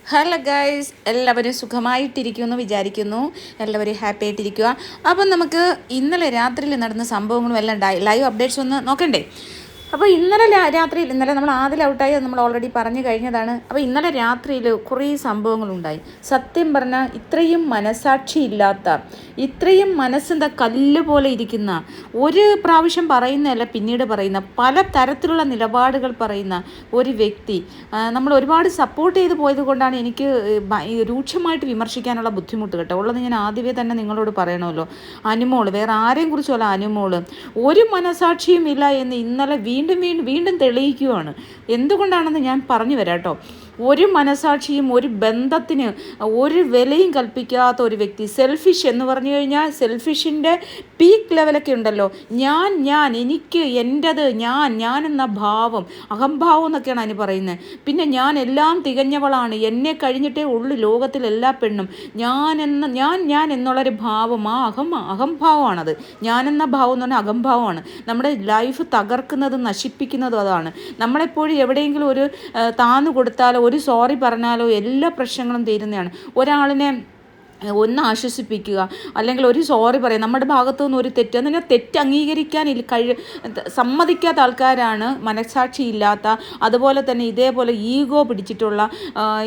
Hello guys, എല്ലാവരും സുഖമായിട്ടിരിക്കുമെന്ന് വിചാരിക്കുന്നു. എല്ലാവരും ഹാപ്പി ആയിട്ടിരിക്കുക. അപ്പം നമുക്ക് ഇന്നലെ രാത്രിയിൽ നടന്ന സംഭവങ്ങളും എല്ലാം ലൈവ് അപ്ഡേറ്റ്സ് ഒന്ന് നോക്കണ്ടേ? അപ്പോൾ ഇന്നലെ രാത്രിയിൽ നമ്മൾ ആദ്യം ഔട്ടായി നമ്മൾ ഓൾറെഡി പറഞ്ഞു കഴിഞ്ഞതാണ്. അപ്പോൾ ഇന്നലെ രാത്രിയിൽ കുറേ സംഭവങ്ങളുണ്ടായി. സത്യം പറഞ്ഞാൽ ഇത്രയും മനസാക്ഷി ഇല്ലാത്ത, ഇത്രയും മനസ്സെന്താ കല്ല് പോലെ ഇരിക്കുന്ന, ഒരു പ്രാവശ്യം പറയുന്നതല്ല പിന്നീട് പറയുന്ന, പല തരത്തിലുള്ള നിലപാടുകൾ പറയുന്ന ഒരു വ്യക്തി നമ്മൾ ഒരുപാട് സപ്പോർട്ട് ചെയ്ത് പോയത് കൊണ്ടാണ് എനിക്ക് രൂക്ഷമായിട്ട് വിമർശിക്കാനുള്ള ബുദ്ധിമുട്ട് കേട്ടോ ഉള്ളത്. ഞാൻ ആദ്യമേ തന്നെ നിങ്ങളോട് പറയണമല്ലോ. അനുമോള്, വേറെ ആരെയും കുറിച്ചല്ല, അനുമോള് ഒരു മനസാക്ഷിയും ഇല്ല എന്ന് ഇന്നലെ വീണ്ടും തെളിയിക്കുകയാണ്. എന്തുകൊണ്ടാണെന്ന് ഞാൻ പറഞ്ഞു വരാം കേട്ടോ. ഒരു മനസാക്ഷിയും ഒരു ബന്ധത്തിന് ഒരു വിലയും കൽപ്പിക്കാത്ത ഒരു വ്യക്തി, സെൽഫിഷ് എന്ന് പറഞ്ഞു കഴിഞ്ഞാൽ സെൽഫിഷിൻ്റെ പീക്ക് ലെവലൊക്കെ ഉണ്ടല്ലോ. എനിക്ക് എൻ്റേത്, ഞാൻ എന്ന ഭാവം, അഹംഭാവം എന്നൊക്കെയാണ് അതിന് പറയുന്നത്. പിന്നെ ഞാൻ എല്ലാം തികഞ്ഞവളാണ്, എന്നെ കഴിഞ്ഞിട്ടേ ഉള്ളു ലോകത്തിൽ എല്ലാ പെണ്ണും, ഞാൻ എന്നുള്ളൊരു ഭാവം, ആ അഹംഭാവമാണത്. ഞാനെന്ന ഭാവം എന്ന് പറഞ്ഞാൽ അഹംഭാവമാണ്. നമ്മുടെ ലൈഫ് തകർക്കുന്നതും നശിപ്പിക്കുന്നതും അതാണ്. നമ്മളെപ്പോഴും എവിടെയെങ്കിലും ഒരു താന്നു കൊടുത്താലോ ഒരു സോറി പറഞ്ഞാലോ എല്ലാ പ്രശ്നങ്ങളും തീരുന്നതാണ്. ഒരാളിനെ ഒന്ന് ആശ്വസിപ്പിക്കുക, അല്ലെങ്കിൽ ഒരു സോറി പറയാം, നമ്മുടെ ഭാഗത്തു നിന്ന് ഒരു തെറ്റ് എന്ന് പറഞ്ഞാൽ തെറ്റ് അംഗീകരിക്കാൻ സമ്മതിക്കാത്ത ആൾക്കാരാണ് മനസാക്ഷി ഇല്ലാത്ത, അതുപോലെ തന്നെ ഇതേപോലെ ഈഗോ പിടിച്ചിട്ടുള്ള,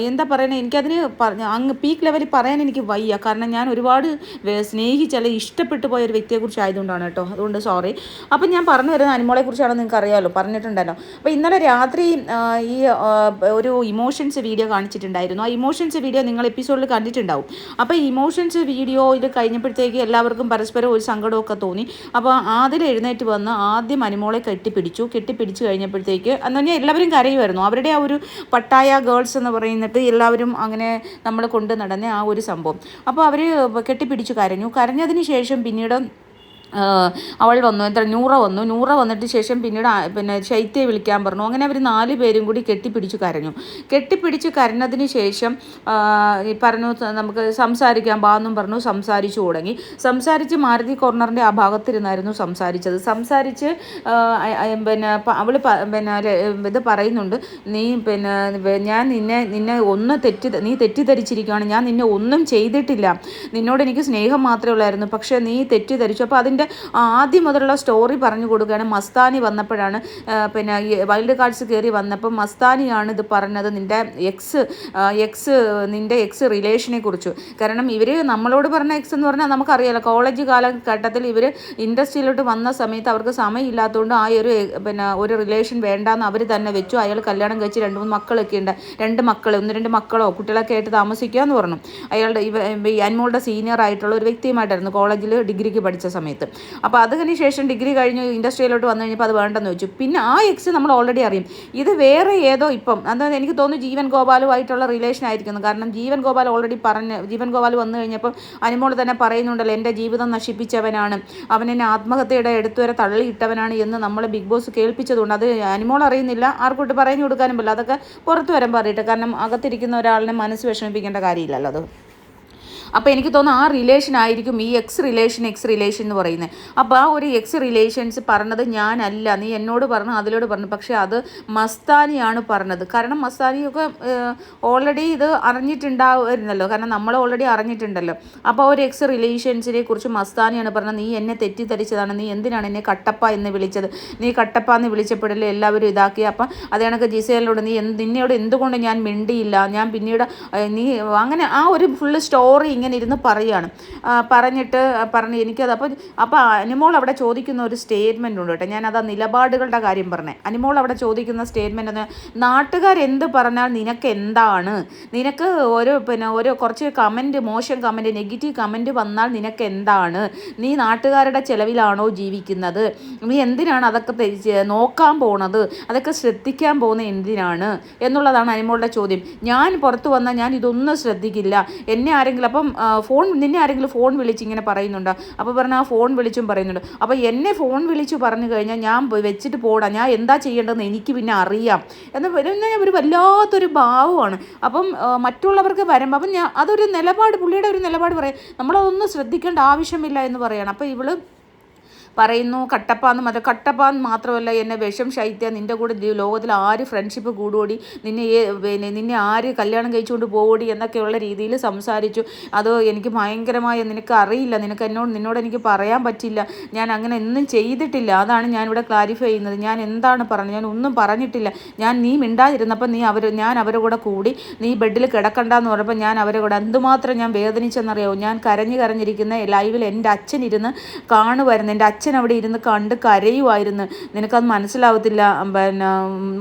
എന്താ പറയുന്നത്, എനിക്കതിന് അങ്ങ് പീക്ക് ലെവലിൽ പറയാൻ എനിക്ക് വയ്യ. കാരണം ഞാൻ ഒരുപാട് സ്നേഹിച്ചല്ല ഇഷ്ടപ്പെട്ടു പോയ ഒരു വ്യക്തിയെക്കുറിച്ച് ആയതുകൊണ്ടാണ് കേട്ടോ. അതുകൊണ്ട് സോറി. അപ്പം ഞാൻ പറഞ്ഞു വരുന്നത് അനുമോളെക്കുറിച്ചാണ്, നിങ്ങൾക്ക് അറിയാമല്ലോ, പറഞ്ഞിട്ടുണ്ടല്ലോ. അപ്പോൾ ഇന്നലെ രാത്രി ഈ ഒരു ഇമോഷൻസ് വീഡിയോ കാണിച്ചിട്ടുണ്ടായിരുന്നു. ആ ഇമോഷൻസ് വീഡിയോ നിങ്ങൾ എപ്പിസോഡിൽ കണ്ടിട്ടുണ്ടാവും. അപ്പോൾ ഇമോഷൻസ് വീഡിയോ ഇത് കഴിഞ്ഞപ്പോഴത്തേക്ക് എല്ലാവർക്കും പരസ്പരം ഒരു സങ്കടമൊക്കെ തോന്നി. അപ്പോൾ ആദ്യം എഴുന്നേറ്റ് വന്ന് ആദ്യം അനുമോളെ കെട്ടിപ്പിടിച്ച് കഴിഞ്ഞപ്പോഴത്തേക്ക് എന്ന് പറഞ്ഞാൽ എല്ലാവരും കരയുമായിരുന്നു. അവരുടെ ആ ഒരു പട്ടായ ഗേൾസ് എന്ന് പറയുന്നിട്ട് എല്ലാവരും അങ്ങനെ നമ്മൾ കൊണ്ട് നടന്ന ആ ഒരു സംഭവം. അപ്പോൾ അവർ കെട്ടിപ്പിടിച്ച് കരഞ്ഞതിന് ശേഷം പിന്നീട് അവൾ വന്നു, നൂറ വന്നിട്ട് ശേഷം പിന്നെ ശൈത്യയെ വിളിക്കാൻ പറഞ്ഞു. അങ്ങനെ അവർ 4 പേരും കൂടി കെട്ടിപ്പിടിച്ച് കരഞ്ഞതിന് ശേഷം പറഞ്ഞു നമുക്ക് സംസാരിക്കാൻ ബാന്നും പറഞ്ഞു. സംസാരിച്ചു തുടങ്ങി. സംസാരിച്ച് മാരുതി കോർണറിൻ്റെ ആ ഭാഗത്തിരുന്നായിരുന്നു സംസാരിച്ച് പിന്നെ അവൾ ഇത് പറയുന്നുണ്ട്, ഞാൻ നിന്നെ നീ തെറ്റിദ്ധരിച്ചിരിക്കുകയാണ്, ഞാൻ നിന്നെ ഒന്നും ചെയ്തിട്ടില്ല, നിന്നോട് എനിക്ക് സ്നേഹം മാത്രമേ ഉള്ളായിരുന്നു, പക്ഷേ നീ തെറ്റിദ്ധരിച്ചു. അപ്പോൾ അതിൻ്റെ ആദ്യം മുതലുള്ള സ്റ്റോറി പറഞ്ഞു കൊടുക്കുകയാണ്. മസ്താനി വന്നപ്പോഴാണ്, പിന്നെ വൈൽഡ് കാർഡ്സ് കയറി വന്നപ്പോൾ മസ്താനിയാണ് ഇത് പറഞ്ഞത്, നിൻ്റെ എക്സ് റിലേഷനെ കുറിച്ച്. കാരണം ഇവർ നമ്മളോട് പറഞ്ഞ എക്സ് എന്ന് പറഞ്ഞാൽ നമുക്കറിയാലോ, കോളേജ് കാലഘട്ടത്തിൽ ഇവർ ഇൻഡസ്ട്രിയിലോട്ട് വന്ന സമയത്ത് അവർക്ക് സമയമില്ലാത്തതുകൊണ്ട് ആ ഒരു റിലേഷൻ വേണ്ടാന്ന് അവർ തന്നെ വെച്ചു. അയാൾ കല്യാണം കഴിച്ച് 2-3 മക്കളൊക്കെ ഉണ്ട്. 2 മക്കളോ കുട്ടികളൊക്കെ ആയിട്ട് താമസിക്കുക എന്ന് പറഞ്ഞു. അയാളുടെ അനുമോളുടെ സീനിയർ ആയിട്ടുള്ള ഒരു വ്യക്തിയുമായിട്ടായിരുന്നു കോളേജിൽ ഡിഗ്രിക്ക് പഠിച്ച സമയത്ത്. അപ്പോൾ അതിന് ശേഷം ഡിഗ്രി കഴിഞ്ഞ് ഇൻഡസ്ട്രിയിലോട്ട് വന്നു കഴിഞ്ഞപ്പോൾ അത് വേണ്ടെന്ന് വെച്ചു. പിന്നെ ആ എക്സ് നമ്മൾ ഓൾറെഡി അറിയും. ഇത് വേറെ ഏതോ ഇപ്പം അതായത് എനിക്ക് തോന്നുന്നു ജീവൻ ഗോപാലുമായിട്ടുള്ള റിലേഷൻ ആയിരിക്കുന്നു. കാരണം ജീവൻ ഗോപാൽ വന്നു കഴിഞ്ഞപ്പം അനുമോൾ തന്നെ പറയുന്നുണ്ടല്ലോ, എൻ്റെ ജീവിതം നശിപ്പിച്ചവനാണ്, അവൻ എന്നെ ആത്മഹത്യയുടെ അടുത്തുവരെ തള്ളിയിട്ടവനാണ് എന്ന് നമ്മൾ ബിഗ് ബോസ് കേൾപ്പിച്ചതുകൊണ്ട് അത് അനുമോൾ അറിയുന്നില്ല, ആർക്കോട്ട് പറഞ്ഞു കൊടുക്കാനും പറ്റില്ല. അതൊക്കെ പുറത്ത് വരാൻ പറയട്ടെ. കാരണം അകത്തിരിക്കുന്ന ഒരാളിനെ മനസ്സ് വിഷമിപ്പിക്കേണ്ട കാര്യമില്ലല്ലോ അത്. അപ്പോൾ എനിക്ക് തോന്നുന്നു ആ റിലേഷൻ ആയിരിക്കും ഈ എക്സ് റിലേഷൻ എന്ന് പറയുന്നത്. അപ്പോൾ ആ ഒരു എക്സ് റിലേഷൻസ് പറഞ്ഞത് ഞാനല്ല, നീ എന്നോട് പറഞ്ഞു അതിലോട് പറഞ്ഞു, പക്ഷേ അത് മസ്താനിയാണ് പറഞ്ഞത്. കാരണം മസ്താനിയൊക്കെ ഓൾറെഡി ഇത് അറിഞ്ഞിട്ടുണ്ടാവുമായിരുന്നല്ലോ, കാരണം നമ്മൾ ഓൾറെഡി അറിഞ്ഞിട്ടുണ്ടല്ലോ. അപ്പോൾ ഒരു എക്സ് റിലേഷൻസിനെ കുറിച്ച് മസ്താനിയാണ് പറഞ്ഞത്, നീ എന്നെ തെറ്റിദ്ധരിച്ചതാണ്, നീ എന്തിനാണ് എന്നെ കട്ടപ്പ എന്ന് വിളിച്ചത്, നീ കട്ടപ്പ എന്ന് വിളിച്ചപ്പെടല്ലേ എല്ലാവരും ഇതാക്കി. അപ്പം അത് കണക്ക് ജിസേലിനോട് നിന്നോട് എന്തുകൊണ്ട് ഞാൻ മിണ്ടിയില്ല, ഞാൻ പിന്നീട് നീ അങ്ങനെ ആ ഒരു ഫുള്ള് സ്റ്റോറി ഇങ്ങനെ ഇരുന്ന് പറഞ്ഞിട്ട് എനിക്കത് അപ്പോൾ അനുമോൾ അവിടെ ചോദിക്കുന്ന ഒരു സ്റ്റേറ്റ്മെൻ്റ് ഉണ്ട് കേട്ടോ. ഞാനത് നിലപാടുകളുടെ കാര്യം പറഞ്ഞേ. അനുമോൾ അവിടെ ചോദിക്കുന്ന സ്റ്റേറ്റ്മെൻ്റ് എന്ന്, നാട്ടുകാരെന്ത് പറഞ്ഞാൽ നിനക്ക് എന്താണ്, നിനക്ക് ഒരു കുറച്ച് കമൻറ്റ്, മോശം കമൻറ്റ്, നെഗറ്റീവ് കമൻറ്റ് വന്നാൽ നിനക്ക് എന്താണ്, നീ നാട്ടുകാരുടെ ചിലവിലാണോ ജീവിക്കുന്നത്, നീ എന്തിനാണ് അതൊക്കെ നോക്കാൻ പോണത്, അതൊക്കെ ശ്രദ്ധിക്കാൻ പോകുന്നത് എന്തിനാണ് എന്നുള്ളതാണ് അനുമോളുടെ ചോദ്യം. ഞാൻ പുറത്ത് വന്നാൽ ഞാൻ ഇതൊന്നും ശ്രദ്ധിക്കില്ല, എന്നെ ആരെങ്കിലും അപ്പം നിന്നെ ആരെങ്കിലും ഫോൺ വിളിച്ച് ഇങ്ങനെ പറയുന്നുണ്ടോ, അപ്പോൾ പറഞ്ഞാൽ ആ ഫോൺ വിളിച്ചും പറയുന്നുണ്ട്. അപ്പോൾ എന്നെ ഫോൺ വിളിച്ചു പറഞ്ഞു കഴിഞ്ഞാൽ ഞാൻ വെച്ചിട്ട് പോടാ, ഞാൻ എന്താ ചെയ്യേണ്ടതെന്ന് എനിക്ക് പിന്നെ അറിയാം എന്ന് പറഞ്ഞാൽ ഒരു വല്ലാത്തൊരു ഭാവമാണ്. അപ്പം മറ്റുള്ളവർക്ക് വരുമ്പോൾ അപ്പം അതൊരു നിലപാട്, പുള്ളിയുടെ ഒരു നിലപാട് പറയാം, നമ്മളതൊന്നും ശ്രദ്ധിക്കേണ്ട ആവശ്യമില്ല എന്ന് പറയണം. അപ്പോൾ പറയുന്നു കട്ടപ്പാന്ന് മറ്റേ കട്ടപ്പാൻ മാത്രമല്ല എന്നെ വിഷം ശൈത്യ നിൻ്റെ കൂടെ ലോകത്തിൽ ആര് ഫ്രണ്ട്ഷിപ്പ് കൂടുകൂടി നിന്നെ ആര് കല്യാണം കഴിച്ചുകൊണ്ട് പോകൂടി എന്നൊക്കെയുള്ള രീതിയിൽ സംസാരിച്ചു. അത് എനിക്ക് ഭയങ്കരമായ നിനക്ക് അറിയില്ല, നിന്നോട് എനിക്ക് പറയാൻ പറ്റില്ല, ഞാൻ അങ്ങനെ ഒന്നും ചെയ്തിട്ടില്ല. അതാണ് ഞാനിവിടെ ക്ലാരിഫൈ ചെയ്യുന്നത്. ഞാൻ എന്താണ് പറഞ്ഞത്? ഞാൻ ഒന്നും പറഞ്ഞിട്ടില്ല. നീ മിണ്ടാതിരുന്നപ്പോൾ ഞാൻ അവരുടെ കൂടെ കൂടി, നീ ബെഡിൽ കിടക്കണ്ടെന്ന് പറഞ്ഞപ്പോൾ ഞാൻ അവരുടെ കൂടെ എന്തുമാത്രം ഞാൻ വേദനിച്ചെന്നറിയാമോ? ഞാൻ കരഞ്ഞിരിക്കുന്ന ലൈവിൽ എൻ്റെ അച്ഛൻ ഇരുന്ന് കാണുമായിരുന്നു. എൻ്റെ അച്ഛൻ അവിടെ ഇരുന്ന് കണ്ട് കരയുമായിരുന്നു. നിനക്കത് മനസ്സിലാവത്തില്ല പിന്നെ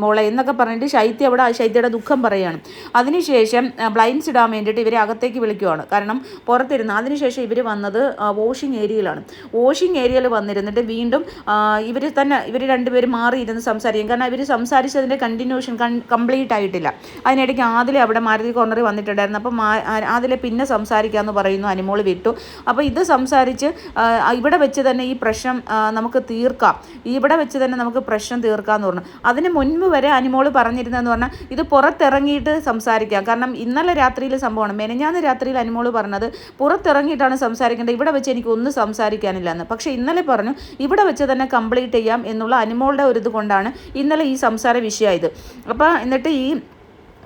മോളെ എന്നൊക്കെ പറഞ്ഞിട്ട് ശൈത്യയുടെ ദുഃഖം പറയുകയാണ്. അതിനുശേഷം ബ്ലൈൻഡ്സ് ഇടാൻ വേണ്ടിയിട്ട് ഇവരെ അകത്തേക്ക് വിളിക്കുവാണ്. കാരണം പുറത്തിരുന്ന് അതിനുശേഷം ഇവർ വന്നത് വാഷിംഗ് ഏരിയയിലാണ്. വാഷിംഗ് ഏരിയയിൽ വന്നിരുന്നിട്ട് വീണ്ടും ഇവർ രണ്ടുപേരും മാറിയിരുന്ന് സംസാരിക്കും. കാരണം ഇവർ സംസാരിച്ചതിൻ്റെ കണ്ടിന്യൂഷൻ കംപ്ലീറ്റ് ആയിട്ടില്ല. അതിനിടയ്ക്ക് ആദിലെ അവിടെ മാരുതി കോർണറിൽ വന്നിട്ടുണ്ടായിരുന്നു. അപ്പം ആദിലെ പിന്നെ സംസാരിക്കാമെന്ന് പറയുന്നു. അനിമോൾ വിട്ടു. അപ്പോൾ ഇത് സംസാരിച്ച് ഇവിടെ വെച്ച് തന്നെ ഈ പ്രശ്നം നമുക്ക് തീർക്കാം, ഇവിടെ വെച്ച് തന്നെ നമുക്ക് പ്രശ്നം തീർക്കാമെന്ന് പറഞ്ഞു. അതിന് മുൻപ് വരെ അനിമോൾ പറഞ്ഞിരുന്നതെന്ന് പറഞ്ഞാൽ ഇത് പുറത്തിറങ്ങിയിട്ട് സംസാരിക്കാം. കാരണം ഇന്നലെ രാത്രിയിൽ സംഭവമാണ്. മെനഞ്ഞാന്ന് രാത്രിയിൽ അനിമോൾ പറഞ്ഞത് പുറത്തിറങ്ങിയിട്ടാണ് സംസാരിക്കേണ്ടത്, ഇവിടെ വെച്ച് എനിക്ക് ഒന്നും സംസാരിക്കാനില്ല എന്ന്. പക്ഷേ ഇന്നലെ പറഞ്ഞു ഇവിടെ വെച്ച് തന്നെ കംപ്ലീറ്റ് ചെയ്യാം എന്നുള്ള അനിമോളുടെ ഒരു ഇത് കൊണ്ടാണ് ഇന്നലെ ഈ സംസാര വിഷയമായത്. അപ്പോൾ എന്നിട്ട് ഈ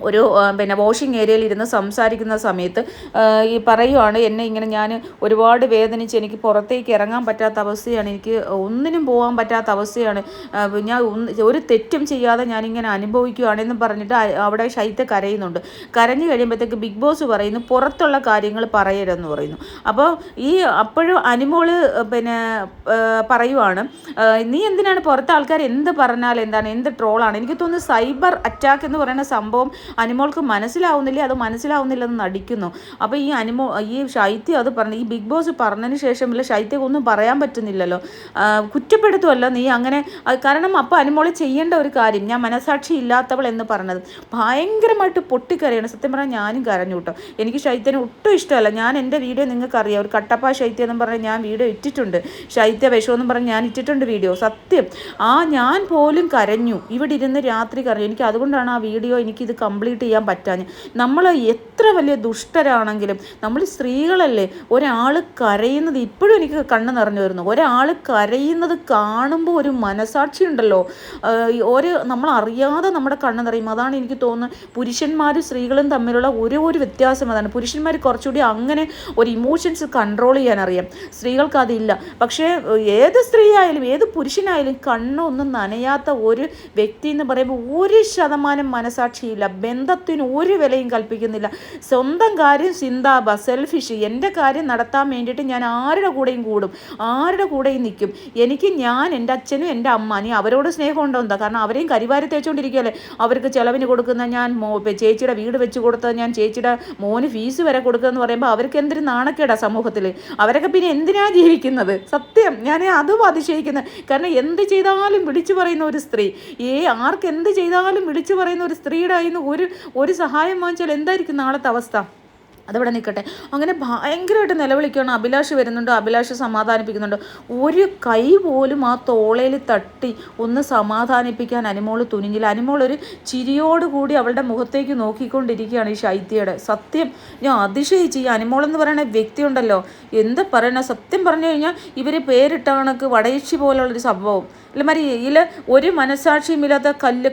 ഒരു പിന്നെ വാഷിംഗ് ഏരിയയിൽ ഇരുന്ന് സംസാരിക്കുന്ന സമയത്ത് ഈ പറയുവാണ്, എന്നെ ഇങ്ങനെ ഞാൻ ഒരുപാട് വേദനിച്ച് എനിക്ക് പുറത്തേക്ക് ഇറങ്ങാൻ പറ്റാത്ത അവസ്ഥയാണ്, എനിക്ക് ഒന്നിനും പോകാൻ പറ്റാത്ത അവസ്ഥയാണ്, ഞാൻ ഒരു തെറ്റും ചെയ്യാതെ ഞാനിങ്ങനെ അനുഭവിക്കുകയാണെന്നും പറഞ്ഞിട്ട് അവിടെ ശൈത്യ കരയുന്നുണ്ട്. കരഞ്ഞു കഴിയുമ്പോഴത്തേക്ക് ബിഗ് ബോസ് പറയുന്നു പുറത്തുള്ള കാര്യങ്ങൾ പറയരുതെന്ന് പറയുന്നു. അപ്പോൾ അപ്പോഴും അനിമോള് പിന്നെ പറയുവാണ്, നീ എന്തിനാണ് പുറത്തെ ആൾക്കാർ എന്ത് പറഞ്ഞാൽ എന്താണ്, എന്ത് ട്രോളാണ്. എനിക്ക് തോന്നുന്നു സൈബർ അറ്റാക്ക് എന്ന് പറയുന്ന സംഭവം അനിമോൾക്ക് മനസ്സിലാവുന്നില്ലെന്ന് നടിക്കുന്നു. അപ്പോൾ ഈ ശൈത്യം അത് പറഞ്ഞു, ഈ ബിഗ് ബോസ് പറഞ്ഞതിന് ശേഷമില്ല ശൈത്യക്ക് ഒന്നും പറയാൻ പറ്റുന്നില്ലല്ലോ, കുറ്റപ്പെടുത്തുമല്ലോ നീ അങ്ങനെ. കാരണം അപ്പോൾ അനിമോൾ ചെയ്യേണ്ട ഒരു കാര്യം, ഞാൻ മനസാക്ഷി ഇല്ലാത്തവൾ എന്ന് പറഞ്ഞത് ഭയങ്കരമായിട്ട് പൊട്ടിക്കരയാണ്. സത്യം പറഞ്ഞാൽ ഞാനും കരഞ്ഞു കേട്ടോ. എനിക്ക് ശൈത്യന് ഒട്ടും ഇഷ്ടമല്ല. ഞാൻ എൻ്റെ വീഡിയോ നിങ്ങൾക്കറിയാം, ഒരു കട്ടപ്പ ശൈത്യം എന്നും പറഞ്ഞ് ഞാൻ വീഡിയോ ഇട്ടിട്ടുണ്ട്, ശൈത്യ വിഷമെന്നും പറഞ്ഞ് ഞാൻ ഇട്ടിട്ടുണ്ട് വീഡിയോ. സത്യം ഞാൻ പോലും കരഞ്ഞു, ഇവിടെ ഇരുന്ന് രാത്രി കരഞ്ഞു. എനിക്ക് അതുകൊണ്ടാണ് ആ വീഡിയോ എനിക്കിത് കംപ്ലീറ്റ് ചെയ്യാൻ പറ്റാഞ്ഞ്. നമ്മൾ എത്ര വലിയ ദുഷ്ടരാണെങ്കിലും നമ്മൾ സ്ത്രീകളല്ലേ, ഒരാൾ കരയുന്നത് ഇപ്പോഴും എനിക്ക് കണ്ണ് നിറഞ്ഞു വരുന്നു. ഒരാൾ കരയുന്നത് കാണുമ്പോൾ ഒരു മനസാക്ഷി ഉണ്ടല്ലോ, നമ്മൾ അറിയാതെ നമ്മുടെ കണ്ണ് നിറയും. അതാണ് എനിക്ക് തോന്നുന്നത് പുരുഷന്മാരും സ്ത്രീകളും തമ്മിലുള്ള ഒരു വ്യത്യാസം അതാണ്. പുരുഷന്മാർ കുറച്ചുകൂടി അങ്ങനെ ഒരു ഇമോഷൻസ് കൺട്രോൾ ചെയ്യാൻ അറിയാം, സ്ത്രീകൾക്ക് അതില്ല. പക്ഷേ ഏത് സ്ത്രീ ആയാലും ഏത് പുരുഷനായാലും കണ്ണൊന്നും നനയാത്ത ഒരു വ്യക്തി എന്ന് പറയുമ്പോൾ 1% മനസാക്ഷിയില്ല, ബന്ധത്തിന് ഒരു വിലയും കൽപ്പിക്കുന്നില്ല. സ്വന്തം കാര്യം ചിന്താബ, സെൽഫിഷ്, എൻ്റെ കാര്യം നടത്താൻ വേണ്ടിയിട്ട് ഞാൻ ആരുടെ കൂടെയും കൂടും, ആരുടെ കൂടെയും നിൽക്കും. ഞാൻ എൻ്റെ അച്ഛനും എൻ്റെ അമ്മ, നീ അവരോട് സ്നേഹം ഉണ്ടോ എന്താ? കാരണം അവരെയും കരിവാരി തേച്ചുകൊണ്ടിരിക്കുകയല്ലേ. അവർക്ക് ചിലവിന് കൊടുക്കുന്ന ഞാൻ ചേച്ചിയുടെ വീട് വെച്ച് കൊടുത്തത്, ഞാൻ ചേച്ചിയുടെ മോന് ഫീസ് വരെ കൊടുക്കുകയെന്ന് പറയുമ്പോൾ അവർക്ക് എന്തൊരു നാണക്കേടാ സമൂഹത്തിൽ. അവരൊക്കെ പിന്നെ എന്തിനാ ജീവിക്കുന്നത്? സത്യം ഞാൻ അതും അതിശയിക്കുന്നത്. കാരണം എന്ത് ചെയ്താലും വിളിച്ചു പറയുന്ന ഒരു സ്ത്രീ, ആർക്ക് എന്ത് ചെയ്താലും വിളിച്ചു പറയുന്ന ഒരു സ്ത്രീയുടെ കയ്യിൽ നിന്ന് ഒരു സഹായം വാങ്ങിച്ചാൽ എന്തായിരിക്കും നാളത്തെ അവസ്ഥ? അതവിടെ നിൽക്കട്ടെ. അങ്ങനെ ഭയങ്കരമായിട്ട് നിലവിളിക്കുകയാണ്. അഭിലാഷ് വരുന്നുണ്ട്, അഭിലാഷ് സമാധാനിപ്പിക്കുന്നുണ്ട്. ഒരു കൈ പോലും ആ തോളയിൽ തട്ടി ഒന്ന് സമാധാനിപ്പിക്കാൻ അനിമോൾ തുനിഞ്ഞില്ല. അനിമോൾ ഒരു ചിരിയോടുകൂടി അവളുടെ മുഖത്തേക്ക് നോക്കിക്കൊണ്ടിരിക്കുകയാണ് ഈ ശൈത്യയുടെ. സത്യം ഞാൻ അതിശയിച്ച്. ഈ അനിമോൾ എന്ന് പറയുന്ന വ്യക്തി ഉണ്ടല്ലോ, എന്താ പറയണ, സത്യം പറഞ്ഞു കഴിഞ്ഞാൽ ഇവർ പേരിട്ട കണക്ക് വടയക്ഷി പോലുള്ളൊരു സംഭവം ഇല്ലമാതിരി. ഇതിൽ ഒരു മനസാക്ഷിയുമില്ലാത്ത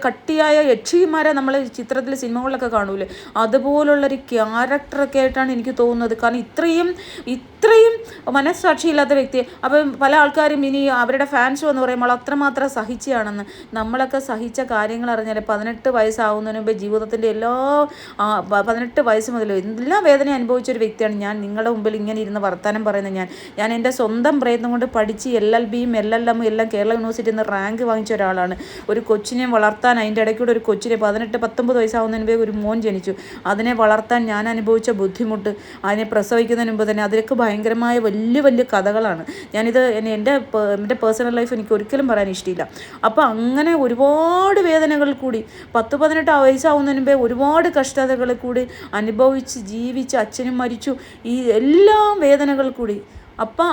കട്ടിയായ യക്ഷിമാരെ നമ്മൾ ചിത്രത്തിൽ സിനിമകളിലൊക്കെ കാണൂലേ, അതുപോലുള്ളൊരു ക്യാരക്ടറൊക്കെ ആയിട്ടാണ് എനിക്ക് തോന്നുന്നത്. കാരണം ഇത്രയും മനസ്സാക്ഷിയില്ലാത്ത വ്യക്തി. അപ്പം പല ആൾക്കാരും ഇനി അവരുടെ ഫാൻസ് എന്ന് പറയുമ്പോൾ അത്രമാത്രം സഹിച്ചാണെന്ന്. നമ്മളൊക്കെ സഹിച്ച കാര്യങ്ങൾ അറിഞ്ഞാൽ 18 വയസ്സാവുന്നതിന് മുമ്പ് ജീവിതത്തിൻ്റെ 18 വയസ്സ് മുതൽ എല്ലാ വേദന അനുഭവിച്ചൊരു വ്യക്തിയാണ് ഞാൻ. നിങ്ങളുടെ മുമ്പിൽ ഇങ്ങനെ ഇരുന്ന് വർത്തമാനം പറയുന്നത് ഞാൻ എൻ്റെ സ്വന്തം പ്രയത്നം കൊണ്ട് പഠിച്ച് LLBയും LLM എല്ലാം കേരള യൂണിവേഴ്സിറ്റിയിൽ നിന്ന് റാങ്ക് വാങ്ങിച്ച ഒരാളാണ്. ഒരു കൊച്ചിനെ വളർത്താൻ, അതിൻ്റെ ഇടയ്ക്കൂടെ ഒരു കൊച്ചിനെ 18-19 വയസ്സാവുന്നതിന് മുമ്പേ ഒരു മോൻ ജനിച്ചു. അതിനെ വളർത്താൻ ഞാൻ അനുഭവിച്ച ബുദ്ധിമുട്ട്, അതിനെ പ്രസവിക്കുന്നതിന് മുമ്പ് തന്നെ, അതിലൊക്കെ ഭയങ്കരമായ വലിയ കഥകളാണ്. ഞാനിത് എൻ്റെ പേഴ്സണൽ ലൈഫ് എനിക്ക് ഒരിക്കലും പറയാൻ ഇഷ്ടമില്ല. അപ്പോൾ അങ്ങനെ ഒരുപാട് വേദനകളിൽ കൂടി 10-18 വയസ്സാവുന്നതിന് മുമ്പേ ഒരുപാട് കഷ്ടതകളിൽ കൂടി അനുഭവിച്ച് ജീവിച്ച് അച്ഛനും മരിച്ചു, ഈ എല്ലാ വേദനകളിൽ കൂടി അപ്പം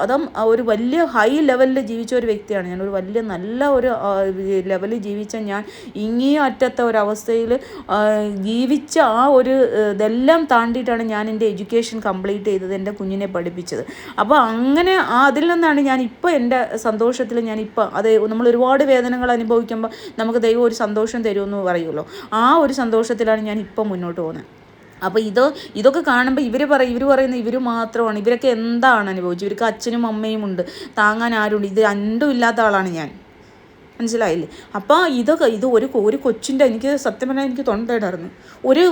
അതും ഒരു വലിയ ഹൈ ലെവലിൽ ജീവിച്ച ഒരു വ്യക്തിയാണ് ഞാൻ. ഒരു വലിയ നല്ല ഒരു ലെവലിൽ ജീവിച്ച ഞാൻ ഇങ്ങേ അറ്റത്തെ ഒരവസ്ഥയിൽ ജീവിച്ച ഇതെല്ലാം താണ്ടിയിട്ടാണ് ഞാൻ എൻ്റെ എഡ്യൂക്കേഷൻ കംപ്ലീറ്റ് ചെയ്തത്, എൻ്റെ കുഞ്ഞിനെ പഠിപ്പിച്ചത്. അപ്പോൾ അങ്ങനെ അതിൽ നിന്നാണ് ഞാനിപ്പോൾ എൻ്റെ സന്തോഷത്തിൽ ഞാനിപ്പോൾ നമ്മൾ ഒരുപാട് വേദനകൾ അനുഭവിക്കുമ്പോൾ നമുക്ക് ദൈവം ഒരു സന്തോഷം തരുമെന്ന് പറയുമല്ലോ, ആ ഒരു സന്തോഷത്തിലാണ് ഞാൻ ഇപ്പോൾ മുന്നോട്ട് പോകുന്നത്. അപ്പോൾ ഇതൊക്കെ കാണുമ്പോൾ ഇവർ പറയുന്ന ഇവർ മാത്രമാണ്, ഇവരൊക്കെ എന്താണ് അനുഭവിച്ചത്, ഇവർക്ക് അച്ഛനും അമ്മയും ഉണ്ട്, താങ്ങാൻ ആരുണ്ട്, ഇത് രണ്ടും ഇല്ലാത്ത ആളാണ് ഞാൻ. മനസ്സിലായില്ലേ? അപ്പോൾ ഇത് ഒരു കൊച്ചിൻ്റെ, എനിക്ക് സത്യം പറഞ്ഞാൽ എനിക്ക് തൊണ്ടയിടായിരുന്നു.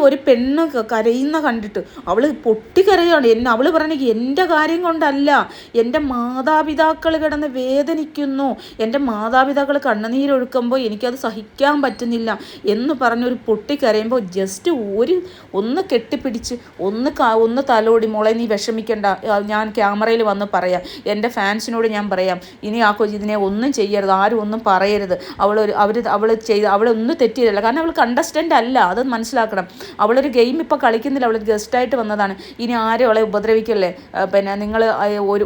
ഒരു പെണ്ണ് കരയുന്ന കണ്ടിട്ട് അവൾ പൊട്ടിക്കരയാണ്. അവൾ പറഞ്ഞെങ്കിൽ എൻ്റെ കാര്യം കൊണ്ടല്ല, എൻ്റെ മാതാപിതാക്കൾ കിടന്ന് വേദനിക്കുന്നു, എൻ്റെ മാതാപിതാക്കൾ കണ്ണുനീരൊഴുക്കുമ്പോൾ എനിക്കത് സഹിക്കാൻ പറ്റുന്നില്ല എന്ന് പറഞ്ഞൊരു പൊട്ടിക്കരയുമ്പോൾ ജസ്റ്റ് ഒന്ന് കെട്ടിപ്പിടിച്ച് ഒന്ന് തലോടി, മോളെ നീ വിഷമിക്കണ്ട, ഞാൻ ക്യാമറയിൽ വന്ന് പറയാം, എൻ്റെ ഫാൻസിനോട് ഞാൻ പറയാം, ഇനി ആ ഇതിനെ ഒന്നും ചെയ്യരുത്, ആരും ഒന്നും പറയരുത്, അവളൊന്നും തെറ്റിയില്ല. കാരണം അവൾ കണ്ടസ്റ്റൻ്റ് അല്ല, അത് മനസ്സിലാക്കണം. അവളൊരു ഗെയിം ഇപ്പോൾ കളിക്കുന്നില്ല, അവൾ ഗസ്റ്റായിട്ട് വന്നതാണ്. ഇനി ആരും അവളെ ഉപദ്രവിക്കല്ലേ, പിന്നെ നിങ്ങൾ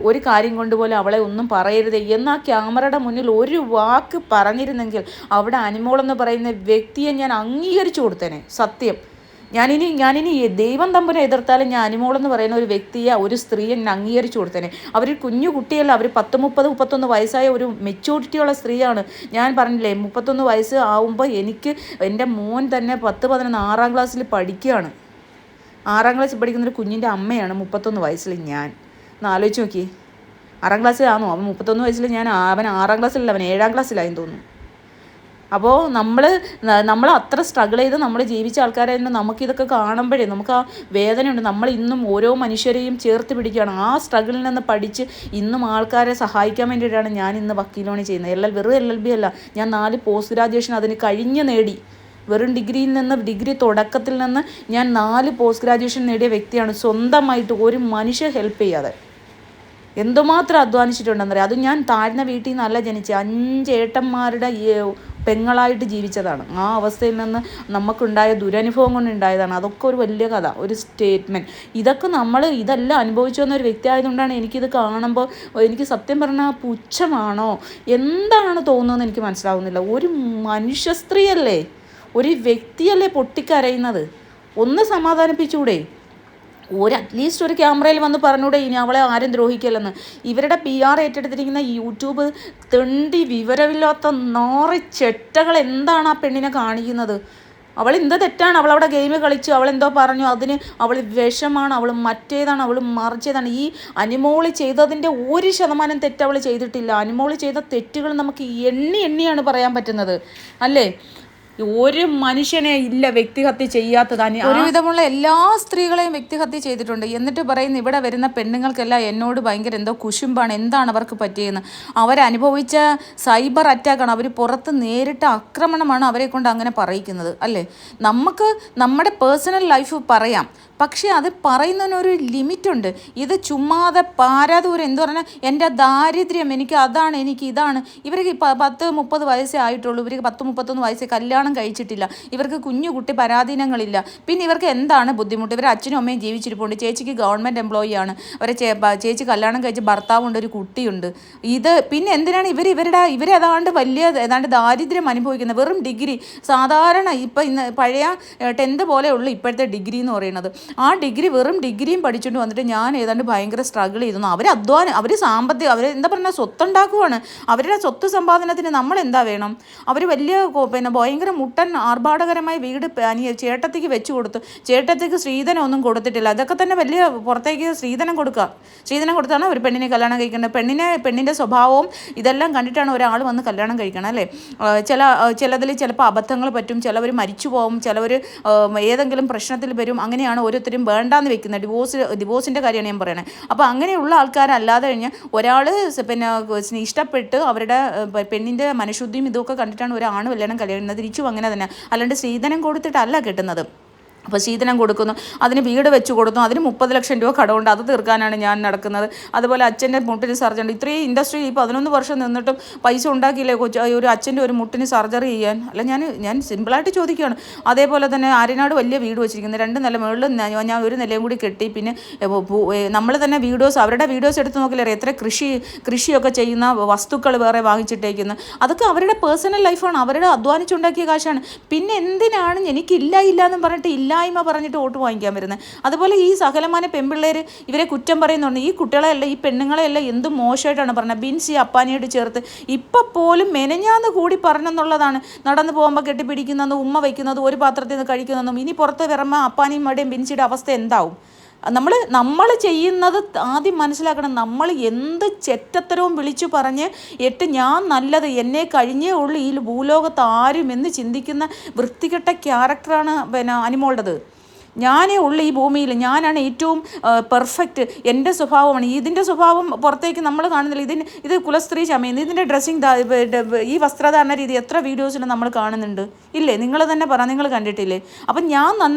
ഒരു കാര്യം കൊണ്ടുപോലെ അവളെ ഒന്നും പറയരുത് എന്ന് ആ ക്യാമറയുടെ മുന്നിൽ ഒരു വാക്ക് പറഞ്ഞിരുന്നെങ്കിൽ അവിടെ അനിമോളെന്ന് പറയുന്ന വ്യക്തിയെ ഞാൻ അംഗീകരിച്ചു കൊടുത്തേനെ. സത്യം, ഞാനിനി ദൈവം തമ്പുനെ എതിർത്താലും ഞാൻ അനിമോളെന്ന് പറയുന്ന ഒരു വ്യക്തിയെ, ഒരു സ്ത്രീയെ ഞാൻ അംഗീകരിച്ചു കൊടുത്തേനെ. അവർ കുഞ്ഞു കുട്ടിയല്ല, അവർ 30-31 വയസ്സായ ഒരു മെച്യൂരിറ്റിയുള്ള സ്ത്രീയാണ്. ഞാൻ പറഞ്ഞില്ലേ 31 വയസ്സ് ആവുമ്പോൾ എൻ്റെ മോൻ തന്നെ 10-11 6ാം ക്ലാസ്സിൽ പഠിക്കുകയാണ്. 6ാം ക്ലാസ്സിൽ പഠിക്കുന്നൊരു കുഞ്ഞിൻ്റെ അമ്മയാണ് 31 വയസ്സിൽ ഞാൻ. ഒന്ന് ആലോചിച്ച് നോക്കി, 6ാം ക്ലാസ്സിലാണോ അവൻ? 31 വയസ്സിൽ അവൻ 6ാം ക്ലാസ്സിലല്ല, അവൻ 7ാം ക്ലാസ്സിലായെന്ന് തോന്നുന്നു. അപ്പോൾ നമ്മൾ അത്ര സ്ട്രഗിൾ ചെയ്ത് നമ്മൾ ജീവിച്ച ആൾക്കാരായിരുന്നു. നമുക്കിതൊക്കെ കാണുമ്പോഴേ നമുക്ക് ആ വേദനയുണ്ട്. നമ്മൾ ഇന്നും ഓരോ മനുഷ്യരെയും ചേർത്ത് പിടിക്കുകയാണ്. ആ സ്ട്രഗിളിൽ നിന്ന് പഠിച്ച് ഇന്നും ആൾക്കാരെ സഹായിക്കാൻ വേണ്ടിയിട്ടാണ് ഞാൻ ഇന്ന് വക്കീലോണി ചെയ്യുന്നത്. വെറും LLB അല്ല, ഞാൻ 4 പോസ്റ്റ് ഗ്രാജുവേഷൻ അതിന് നേടി. വെറും ഡിഗ്രി തുടക്കത്തിൽ നിന്ന് ഞാൻ 4 പോസ്റ്റ് ഗ്രാജുവേഷൻ നേടിയ വ്യക്തിയാണ്, സ്വന്തമായിട്ട് ഒരു മനുഷ്യ ഹെൽപ്പ് ചെയ്യാതെ. എന്തുമാത്രം അധ്വാനിച്ചിട്ടുണ്ടെന്നറിയാം. അത് ഞാൻ താഴ്ന്ന വീട്ടിൽ നിന്നല്ല ജനിച്ചത്, 5 ഏട്ടന്മാരുടെ പെങ്ങളായിട്ട് ജീവിച്ചതാണ്. ആ അവസ്ഥയിൽ നിന്ന് നമുക്കുണ്ടായ ദുരനുഭവം കൊണ്ടുണ്ടായതാണ്. അതൊക്കെ ഒരു വലിയ കഥ, ഒരു സ്റ്റേറ്റ്മെൻറ്റ്. ഇതെല്ലാം അനുഭവിച്ചു വന്ന ഒരു വ്യക്തി ആയതുകൊണ്ടാണ് എനിക്കിത് കാണുമ്പോൾ എനിക്ക് സത്യം പറഞ്ഞാൽ പുച്ഛമാണോ എന്താണ് തോന്നുന്നതെന്ന് എനിക്ക് മനസ്സിലാവുന്നില്ല. ഒരു മനുഷ്യ സ്ത്രീയല്ലേ, ഒരു വ്യക്തിയല്ലേ പൊട്ടിക്കരയുന്നത്? ഒന്ന് സമാധാനിപ്പിച്ചൂടെ? അറ്റ്ലീസ്റ്റ് ഒരു ക്യാമറയിൽ വന്ന് പറഞ്ഞൂടെ ഇനി അവളെ ആരും ദ്രോഹിക്കില്ലെന്ന്? ഇവരുടെ PR ഏറ്റെടുത്തിരിക്കുന്ന യൂട്യൂബ് തെണ്ടി വിവരമില്ലാത്ത 4 ചെറ്റകൾ എന്താണ് ആ പെണ്ണിനെ കാണിക്കുന്നത്? അവൾ എന്ത് തെറ്റാണ്? അവളവിടെ ഗെയിം കളിച്ചു, അവളെന്തോ പറഞ്ഞു, അതിന് അവൾ വിഷമാണ്, അവൾ മറ്റേതാണ്, അവൾ മറിച്ചതാണ്. ഈ അനിമോള് ചെയ്തതിൻ്റെ 1% തെറ്റ് അവൾ ചെയ്തിട്ടില്ല. അനിമോള് ചെയ്ത തെറ്റുകൾ നമുക്ക് എണ്ണിയാണ് പറയാൻ പറ്റുന്നത്, അല്ലേ? ഒരു മനുഷ്യനെ ഇല്ല വ്യക്തിഹത്യ ചെയ്യാത്തത്. ഒരുവിധമുള്ള എല്ലാ സ്ത്രീകളെയും വ്യക്തിഹത്യ ചെയ്തിട്ടുണ്ട്. എന്നിട്ട് പറയുന്നു ഇവിടെ വരുന്ന പെണ്ണുങ്ങൾക്കെല്ലാം എന്നോട് ഭയങ്കര എന്തോ കുശുമ്പാണ്, എന്താണ് അവർക്ക് പറ്റിയെന്ന്. അവരനുഭവിച്ച സൈബർ അറ്റാക്കാണ്, അവർ പുറത്ത് നേരിട്ട ആക്രമണമാണ് അവരെ കൊണ്ട് അങ്ങനെ പറയിക്കുന്നത്, അല്ലേ? നമുക്ക് നമ്മുടെ പേഴ്സണൽ ലൈഫ് പറയാം, പക്ഷേ അത് പറയുന്നതിനൊരു ലിമിറ്റുണ്ട്. ഇത് ചുമ്മാതെ പാരാദൂരം എന്ത് പറഞ്ഞാൽ എൻ്റെ ദാരിദ്ര്യം, എനിക്ക് അതാണ്, എനിക്ക് ഇതാണ്. ഇവർക്ക് 10-30 വയസ്സേ ആയിട്ടുള്ളൂ, ഇവർക്ക് 10-31 വയസ്സേ, കല്യാണം കഴിച്ചിട്ടില്ല, ഇവർക്ക് കുട്ടി പരാധീനങ്ങളില്ല. പിന്നെ ഇവർക്ക് എന്താണ് ബുദ്ധിമുട്ട്? ഇവർ അച്ഛനും അമ്മയും ജീവിച്ചിരിപ്പുണ്ട്, ചേച്ചിക്ക് ഗവൺമെൻറ് എംപ്ലോയി ആണ്, അവരെ ചേച്ചി കല്യാണം കഴിച്ച് ഭർത്താവുണ്ട്, ഒരു കുട്ടിയുണ്ട്. പിന്നെ എന്തിനാണ് ഇവരേതാണ്ട് ഏതാണ്ട് ദാരിദ്ര്യം അനുഭവിക്കുന്നത്? വെറും ഡിഗ്രി, സാധാരണ ഇന്ന് പഴയ 10th പോലെ ഉള്ളൂ ഇപ്പോഴത്തെ ഡിഗ്രി എന്ന് പറയുന്നത്. ആ വെറും ഡിഗ്രിയും പഠിച്ചുകൊണ്ട് വന്നിട്ട് ഞാൻ ഏതാണ്ട് ഭയങ്കര സ്ട്രഗിൾ ചെയ്തു. അവർ സാമ്പത്തിക, എന്താ പറയുക, സ്വത്തുണ്ടാക്കുവാണ്. അവരുടെ സ്വത്ത് സമ്പാദനത്തിന് നമ്മൾ എന്താ വേണം? അവർ വലിയ ഭയങ്കര മുട്ടൻ ആർഭാടകരമായ വീട് ചേട്ടത്തിക്ക് വെച്ച് കൊടുത്തു. ചേട്ടത്തിക്ക് സ്ത്രീധനം ഒന്നും കൊടുത്തിട്ടില്ല. അതൊക്കെ തന്നെ വലിയ പുറത്തേക്ക് സ്ത്രീധനം കൊടുത്താണ് ഒരു പെണ്ണിനെ കല്യാണം കഴിക്കേണ്ടത്. പെണ്ണിൻ്റെ സ്വഭാവവും ഇതെല്ലാം കണ്ടിട്ടാണ് ഒരാൾ വന്ന് കല്യാണം കഴിക്കണം, അല്ലേ? ചിലതിൽ ചിലപ്പോൾ അബദ്ധങ്ങൾ പറ്റും, ചിലവർ മരിച്ചു പോകും, ചിലവർ ഏതെങ്കിലും പ്രശ്നത്തിൽ വരും. അങ്ങനെയാണ് ഓരോരുത്തരും വേണ്ടാന്ന് വെക്കുന്നത്. ഡിവോഴ്സിൻ്റെ കാര്യമാണ് ഞാൻ പറയുന്നത്. അപ്പോൾ അങ്ങനെയുള്ള ആൾക്കാരല്ലാതെ കഴിഞ്ഞാൽ ഒരാൾ ഇഷ്ടപ്പെട്ട് അവരുടെ പെണ്ണിൻ്റെ മനഃശുദ്ധിയും ഇതൊക്കെ കണ്ടിട്ടാണ് ഒരാണ് കല്യാണം കഴിയുന്നത്. തിരിച്ചും അങ്ങനെ തന്നെ, അല്ലാണ്ട് സ്ത്രീധനം കൊടുത്തിട്ടല്ല കെട്ടുന്നത്. അപ്പോൾ ശീതനം കൊടുക്കുന്നു, അതിന് വീട് വെച്ച് കൊടുത്തു, അതിന് 30 ലക്ഷം രൂപ കടമുണ്ട്, അത് തീർക്കാനാണ് ഞാൻ നടക്കുന്നത്. അതുപോലെ അച്ഛൻ്റെ മുട്ടിന് സർജറി, ഇത്രയും ഇൻഡസ്ട്രി ഈ 11 വർഷം നിന്നിട്ടും പൈസ ഉണ്ടാക്കിയില്ലേ ഒരു അച്ഛൻ്റെ ഒരു മുട്ടിന് സർജറി ചെയ്യാൻ? അല്ല, ഞാൻ സിമ്പിളായിട്ട് ചോദിക്കുകയാണ്. അതേപോലെ തന്നെ ആര്യനാട് വലിയ വീട് വെച്ചിരിക്കുന്നത്, 2 നില, മുകളിൽ ഞാൻ ഒരു നിലയും കൂടി കെട്ടി. പിന്നെ നമ്മൾ തന്നെ അവരുടെ വീഡിയോസ് എടുത്ത് നോക്കില്ലേ, എത്ര കൃഷിയൊക്കെ ചെയ്യുന്ന വസ്തുക്കൾ വേറെ വാങ്ങിച്ചിട്ടേക്കുന്നു. അതൊക്കെ അവരുടെ പേഴ്സണൽ ലൈഫാണ്, അവരുടെ അധ്വാനിച്ചുണ്ടാക്കിയ കാശാണ്. പിന്നെ എന്തിനാണ് എനിക്കില്ല എന്നും പറഞ്ഞിട്ട് ഇല്ലായ്മ പറഞ്ഞിട്ട് വോട്ട് വാങ്ങിക്കാൻ വരുന്നത്? അതുപോലെ ഈ സകലമാന പെൺപിള്ളേർ ഇവരെ കുറ്റം പറയുന്നുണ്ട്. ഈ കുട്ടികളെയല്ല, ഈ പെണ്ണുങ്ങളെയല്ല എന്ത് മോശമായിട്ടാണ് പറഞ്ഞത്. ബിൻസി അപ്പാനിയോട് ചേർത്ത് ഇപ്പം പോലും മെനഞ്ഞാന്ന് കൂടി പറഞ്ഞെന്നുള്ളതാണ്. നടന്നു പോകുമ്പോൾ കെട്ടിപ്പിടിക്കുന്നതും ഉമ്മ വയ്ക്കുന്നതും ഒരു പാത്രത്തിൽ നിന്ന് കഴിക്കുന്നതും. ഇനി പുറത്ത് വരുമ്പോൾ അപ്പാനിയും മടിയും ബിൻസിയുടെ അവസ്ഥ എന്താവും? നമ്മൾ ചെയ്യുന്നത് ആദ്യം മനസ്സിലാക്കണം. നമ്മൾ എന്ത് ചെറ്റത്തരവും വിളിച്ചു പറഞ്ഞ് ഞാൻ നല്ലത്, എന്നെ കഴിഞ്ഞേ ഉള്ളൂ ഈ ഭൂലോകത്ത് ആരും എന്ന് ചിന്തിക്കുന്ന വൃത്തികെട്ട ക്യാരക്ടറാണ് അനിമോളുടേത്. ഞാനേ ഉള്ളു ഈ ഭൂമിയിൽ, ഞാനാണ് ഏറ്റവും പെർഫെക്റ്റ്, എൻ്റെ സ്വഭാവമാണ്. ഇതിൻ്റെ സ്വഭാവം പുറത്തേക്ക് നമ്മൾ കാണുന്നില്ല. ഇത് കുലസ്ത്രീ ചമയുന്നു. ഇതിൻ്റെ ഡ്രസ്സിങ്, ഈ വസ്ത്രധാരണ രീതി എത്ര വീഡിയോസിൽ നമ്മൾ കാണുന്നുണ്ട് ഇല്ലേ? നിങ്ങൾ തന്നെ പറ, നിങ്ങൾ കണ്ടിട്ടില്ലേ? അപ്പം ഞാൻ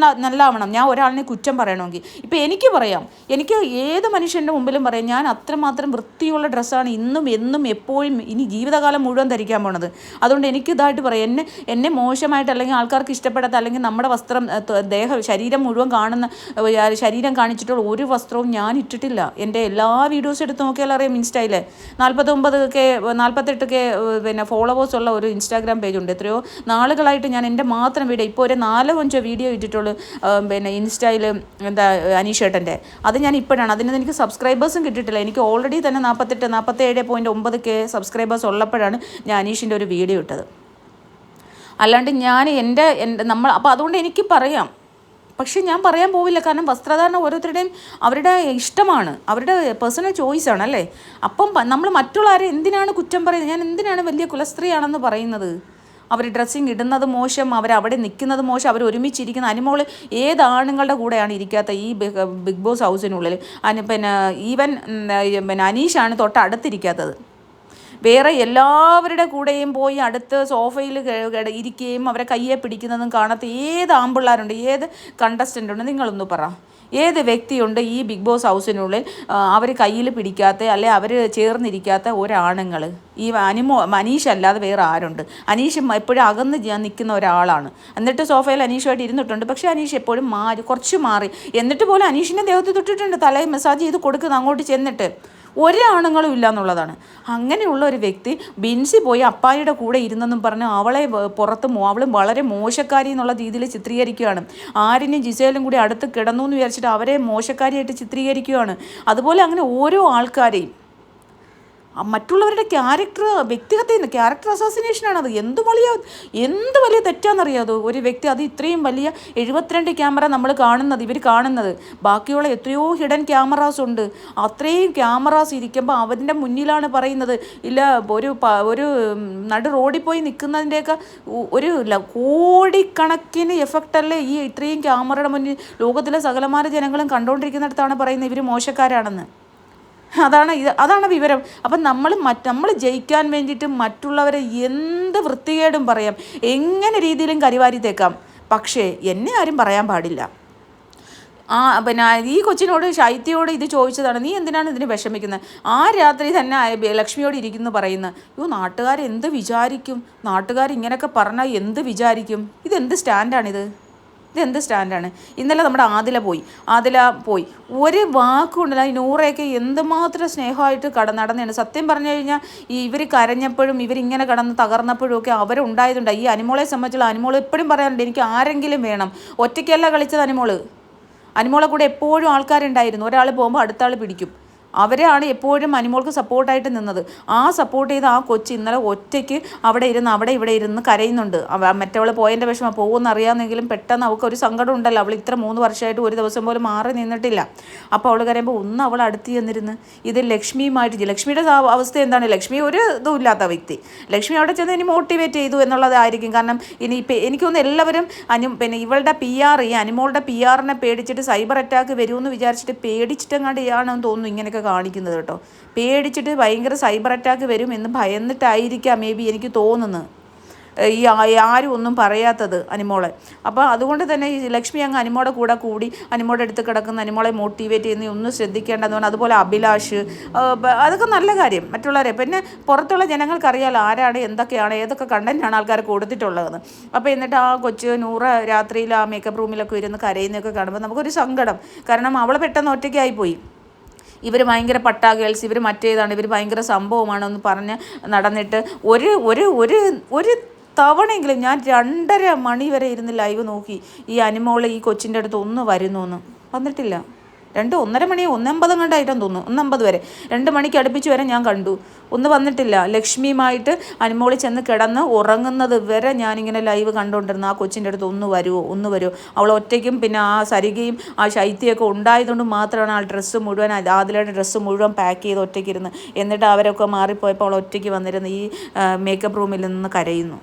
നല്ലാവണം. ഞാൻ ഒരാളിനെ കുറ്റം പറയണമെങ്കിൽ ഇപ്പം എനിക്ക് പറയാം, എനിക്ക് ഏത് മനുഷ്യൻ്റെ മുമ്പിലും പറയാം, ഞാൻ അത്രമാത്രം വൃത്തിയുള്ള ഡ്രസ്സാണ് ഇന്നും എന്നും എപ്പോഴും ഇനി ജീവിതകാലം മുഴുവൻ ധരിക്കാൻ പോണത്. അതുകൊണ്ട് എനിക്ക് ഇതായിട്ട് പറയാം, എന്നെ മോശമായിട്ട് അല്ലെങ്കിൽ ആൾക്കാർക്ക് ഇഷ്ടപ്പെടാത്ത അല്ലെങ്കിൽ നമ്മുടെ വസ്ത്രം ശരീരം മുഴുവൻ കാണുന്ന ശരീരം കാണിച്ചിട്ടുള്ള ഒരു വസ്ത്രവും ഞാൻ ഇട്ടിട്ടില്ല. എൻ്റെ എല്ലാ വീഡിയോസ് എടുത്ത് നോക്കിയാൽ അറിയാം. ഇൻസ്റ്റയിൽ 48K പിന്നെ ഫോളോവേഴ്സ് ഉള്ള ഒരു ഇൻസ്റ്റാഗ്രാം പേജുണ്ട്. എത്രയോ നാളുകളായിട്ട് ഞാൻ എൻ്റെ മാത്രം വീഡിയോ, ഇപ്പോൾ ഒരു 4-5 വീഡിയോ ഇട്ടിട്ടുള്ളൂ പിന്നെ ഇൻസ്റ്റയിൽ, അനീഷേട്ടൻ്റെ. അത് ഞാൻ ഇപ്പോഴാണ്, അതിന് എനിക്ക് സബ്സ്ക്രൈബേഴ്സും കിട്ടിയിട്ടില്ല. എനിക്ക് ഓൾറെഡി തന്നെ 47.9K സബ്സ്ക്രൈബേഴ്സ് ഉള്ളപ്പോഴാണ് ഞാൻ അനീഷിൻ്റെ ഒരു വീഡിയോ ഇട്ടത്. അല്ലാണ്ട് ഞാൻ അപ്പോൾ അതുകൊണ്ട് എനിക്ക് പറയാം. പക്ഷേ ഞാൻ പറയാൻ പോവില്ല, കാരണം വസ്ത്രധാരണം ഓരോരുത്തരുടെയും അവരുടെ ഇഷ്ടമാണ്, അവരുടെ പേഴ്സണൽ ചോയ്സാണ് അല്ലേ. അപ്പം നമ്മൾ മറ്റുള്ള ആരെ എന്തിനാണ് കുറ്റം പറയുന്നത്? ഞാൻ എന്തിനാണ് വലിയ കുലസ്ത്രീയാണെന്ന് പറയുന്നത്? അവർ ഡ്രസ്സിങ് ഇടുന്നത് മോശം, അവരവിടെ നിൽക്കുന്നത് മോശം, അവർ ഒരുമിച്ചിരിക്കുന്ന അനിമോൾ ഏത് ആണുങ്ങളുടെ കൂടെയാണ് ഇരിക്കാത്ത ഈ ബിഗ് ബോസ് ഹൗസിനുള്ളിൽ? പിന്നെ ഈവൻ അനീഷാണ് തൊട്ടടുത്തിരിക്കാത്തത്. വേറെ എല്ലാവരുടെ കൂടെയും പോയി അടുത്ത് സോഫയിൽ ഇരിക്കുകയും അവരെ കയ്യെ പിടിക്കുന്നതും കാണാത്ത ഏത് ആമ്പിള്ളാരുണ്ട്, ഏത് കണ്ടസ്റ്റൻ്റ് ഉണ്ട്? നിങ്ങളൊന്ന് പറ. ഏത് വ്യക്തിയുണ്ട് ഈ ബിഗ് ബോസ് ഹൗസിനുള്ളിൽ അവർ കയ്യിൽ പിടിക്കാത്ത അല്ലെ അവർ ചേർന്നിരിക്കാത്ത ഒരാണുങ്ങൾ? ഈ അനീഷ് അല്ലാതെ വേറെ ആരുണ്ട്? അനീഷ് എപ്പോഴും അകന്ന് നിൽക്കുന്ന ഒരാളാണ്. എന്നിട്ട് സോഫയിൽ അനീഷുമായിട്ട് ഇരുന്നിട്ടുണ്ട്. പക്ഷേ അനീഷ് എപ്പോഴും കുറച്ച് മാറി. എന്നിട്ട് പോലും അനീഷിൻ്റെ ദേഹത്ത് തൊട്ടിട്ടുണ്ട്, തലയിൽ മസാജ് ചെയ്ത് കൊടുക്കുന്നത് അങ്ങോട്ട് ചെന്നിട്ട്. ഒരാണുങ്ങളും ഇല്ല എന്നുള്ളതാണ്. അങ്ങനെയുള്ള ഒരു വ്യക്തി ബിൻസി പോയി അപ്പായിയുടെ കൂടെ ഇരുന്നെന്നും പറഞ്ഞ് അവളെ അവളും വളരെ മോശക്കാരി എന്നുള്ള രീതിയിൽ ചിത്രീകരിക്കുകയാണ്. ആര്യനും ജിസേലും കൂടി അടുത്ത് കിടന്നു എന്ന് വിചാരിച്ചിട്ട് അവരെ മോശക്കാരിയായിട്ട് ചിത്രീകരിക്കുകയാണ്. അതുപോലെ അങ്ങനെ ഓരോ ആൾക്കാരെയും മറ്റുള്ളവരുടെ ക്യാരക്ടർ അസാസിനേഷനാണത്. എന്ത് വലിയ തെറ്റാണെന്നറിയാതെ ഒരു വ്യക്തി അത് ഇത്രയും വലിയ 72 ക്യാമറ ഇവർ കാണുന്നത്. ബാക്കിയുള്ള എത്രയോ ഹിഡൻ ക്യാമറാസ് ഉണ്ട്. അത്രയും ക്യാമറാസ് ഇരിക്കുമ്പോൾ അവൻ്റെ മുന്നിലാണ് പറയുന്നത് ഇല്ല, ഒരു നടു റോഡിൽ പോയി നിൽക്കുന്നതിൻ്റെയൊക്കെ ഒരു കോടിക്കണക്കിന് എഫക്റ്റല്ലേ ഈ ഇത്രയും ക്യാമറയുടെ മുന്നിൽ ലോകത്തിലെ സകലമാന ജനങ്ങളും കണ്ടുകൊണ്ടിരിക്കുന്നിടത്താണ് പറയുന്നത് ഇവർ മോശക്കാരാണെന്ന്. അതാണ് വിവരം. അപ്പം നമ്മൾ ജയിക്കാൻ വേണ്ടിയിട്ട് മറ്റുള്ളവരെ എന്ത് വൃത്തികേടും പറയാം, എങ്ങനെ രീതിയിലും കരിവാരി തേക്കാം. പക്ഷേ എന്നെ ആരും പറയാൻ പാടില്ല. പിന്നെ ഈ കൊച്ചിനോട് ശൈത്യയോട് ഇത് ചോദിച്ചതാണ്, നീ എന്തിനാണ് ഇതിന് വിഷമിക്കുന്നത്? ആ രാത്രി തന്നെ ലക്ഷ്മിയോട് ഇരിക്കുന്നു പറയുന്നത്, നാട്ടുകാരെന്ത് വിചാരിക്കും, നാട്ടുകാർ ഇങ്ങനെയൊക്കെ പറഞ്ഞാൽ എന്ത് വിചാരിക്കും? ഇതെന്ത് സ്റ്റാൻഡാണിത്? ഇന്നലെ നമ്മുടെ ആദില പോയി ഒരു വാക്കുകൊണ്ടല്ല. ഈ നൂറയൊക്കെ എന്തുമാത്രം സ്നേഹമായിട്ട് നടന്നതാണ്. സത്യം പറഞ്ഞു കഴിഞ്ഞാൽ ഇവർ കരഞ്ഞപ്പോഴും ഇവരിങ്ങനെ കടന്ന് തകർന്നപ്പോഴും ഒക്കെ അവരുണ്ടായതുണ്ട്. ഈ അനിമോളെ സംബന്ധിച്ചുള്ള അനിമോൾ എപ്പോഴും പറയാറുണ്ട്, എനിക്ക് ആരെങ്കിലും വേണം. ഒറ്റയ്ക്കല്ല കളിച്ചത് അനിമോളെ കൂടെ എപ്പോഴും ആൾക്കാരുണ്ടായിരുന്നു. ഒരാൾ പോകുമ്പോൾ അടുത്ത ആൾ പിടിക്കും. അവരെയാണ് എപ്പോഴും അനിമോൾക്ക് സപ്പോർട്ടായിട്ട് നിന്നത്. ആ സപ്പോർട്ട് ചെയ്ത് ആ കൊച്ചി ഇന്നലെ ഒറ്റയ്ക്ക് അവിടെ ഇവിടെ ഇരുന്ന് കരയുന്നുണ്ട്. മറ്റവൾ പോയതിൻ്റെ വിഷമം പോകുമെന്ന് അറിയാമെന്നെങ്കിലും പെട്ടെന്ന് അവൾക്കൊരു സങ്കടം ഉണ്ടല്ലോ. അവൾ ഇത്ര 3 വർഷമായിട്ട് ഒരു ദിവസം പോലും മാറി നിന്നിട്ടില്ല. അപ്പോൾ അവൾ കരയുമ്പോൾ അവൾ അടുത്ത് ചെന്നിരുന്ന് ഇത് ലക്ഷ്മിയുടെ അവസ്ഥ എന്താണ്? ലക്ഷ്മി ഒരു ഇതും ഇല്ലാത്ത വ്യക്തി. ലക്ഷ്മി അവിടെ ചെന്ന് ഇനി മോട്ടിവേറ്റ് ചെയ്തു എന്നുള്ളതായിരിക്കും. കാരണം എനിക്കൊന്ന് എല്ലാവരും പിന്നെ ഇവളുടെ PR, ഈ അനിമോളുടെ PRനെ പേടിച്ചിട്ട് സൈബർ അറ്റാക്ക് വരുമെന്ന് വിചാരിച്ചിട്ട് പേടിച്ചിട്ടെങ്ങാണ്ടിയാണെന്ന് തോന്നുന്നു ഇങ്ങനെയൊക്കെ കാണിക്കുന്നത് കേട്ടോ. പേടിച്ചിട്ട് ഭയങ്കര സൈബർ അറ്റാക്ക് വരും എന്ന് ഭയന്നിട്ടായിരിക്കാം മേ ബി എനിക്ക് തോന്നുന്നത്. ആരും ഒന്നും പറയാത്തത് അനിമോളെ. അപ്പോൾ അതുകൊണ്ട് തന്നെ ഈ ലക്ഷ്മി അങ്ങ് അനിമോടെ കൂടി അനിമോടെ അടുത്ത് കിടക്കുന്ന അനിമോളെ മോട്ടിവേറ്റ് ചെയ്യുന്ന ഒന്നും ശ്രദ്ധിക്കേണ്ടെന്ന് പറഞ്ഞാൽ, അതുപോലെ അഭിലാഷ്, അതൊക്കെ നല്ല കാര്യം. മറ്റുള്ളവരെ പിന്നെ പുറത്തുള്ള ജനങ്ങൾക്കറിയാലോ ആരാണ് എന്തൊക്കെയാണ് ഏതൊക്കെ കണ്ടൻറ്റാണ് ആൾക്കാർ കൊടുത്തിട്ടുള്ളതെന്ന്. അപ്പോൾ എന്നിട്ട് ആ കൊച്ച് നൂറ് രാത്രിയിൽ ആ മേക്കപ്പ് റൂമിലൊക്കെ ഇരുന്ന് കരയുന്നതൊക്കെ കാണുമ്പോൾ നമുക്കൊരു സങ്കടം. കാരണം അവൾ പെട്ടെന്ന് ഒറ്റയ്ക്കായിപ്പോയി. ഇവർ ഭയങ്കര പട്ടാ ഗേൾസ്, ഇവർ മറ്റേതാണ്, ഇവർ ഭയങ്കര സംഭവമാണെന്ന് പറഞ്ഞ് നടന്നിട്ട് ഒരു ഒരു ഒരു ഒരു തവണയെങ്കിലും ഞാൻ 2:30 മണി വരെ ഇരുന്ന് ലൈവ് നോക്കി ഈ അനിമോള് ഈ കൊച്ചിൻ്റെ അടുത്ത് ഒന്ന് വരുന്നു എന്ന്. വന്നിട്ടില്ല. 1:30 മണി 1:50 കണ്ടായിട്ടാന്ന് തോന്നുന്നു, 1:50 വരെ 2 മണിക്ക് അടുപ്പിച്ച് വരെ ഞാൻ കണ്ടു. ഒന്ന് വന്നിട്ടില്ല. ലക്ഷ്മിയുമായിട്ട് അനിമോളി ചെന്ന് കിടന്ന് ഉറങ്ങുന്നത് വരെ ഞാനിങ്ങനെ ലൈവ് കണ്ടുകൊണ്ടിരുന്നു. ആ കൊച്ചിൻ്റെ അടുത്ത് ഒന്ന് വരുമോ. അവൾ ഒറ്റയ്ക്കും പിന്നെ ആ സരികയും ആ ശൈത്യമൊക്കെ ഉണ്ടായതുകൊണ്ട് മാത്രമാണ് ആ ഡ്രസ്സ് മുഴുവൻ, ആദിലയുടെ ഡ്രസ്സ് മുഴുവൻ പാക്ക് ചെയ്ത് ഒറ്റയ്ക്കിരുന്ന്. എന്നിട്ട് അവരൊക്കെ മാറിപ്പോയപ്പോൾ അവൾ ഒറ്റയ്ക്ക് വന്നിരുന്ന് ഈ മേക്കപ്പ് റൂമിൽ നിന്ന് കരയുന്നു.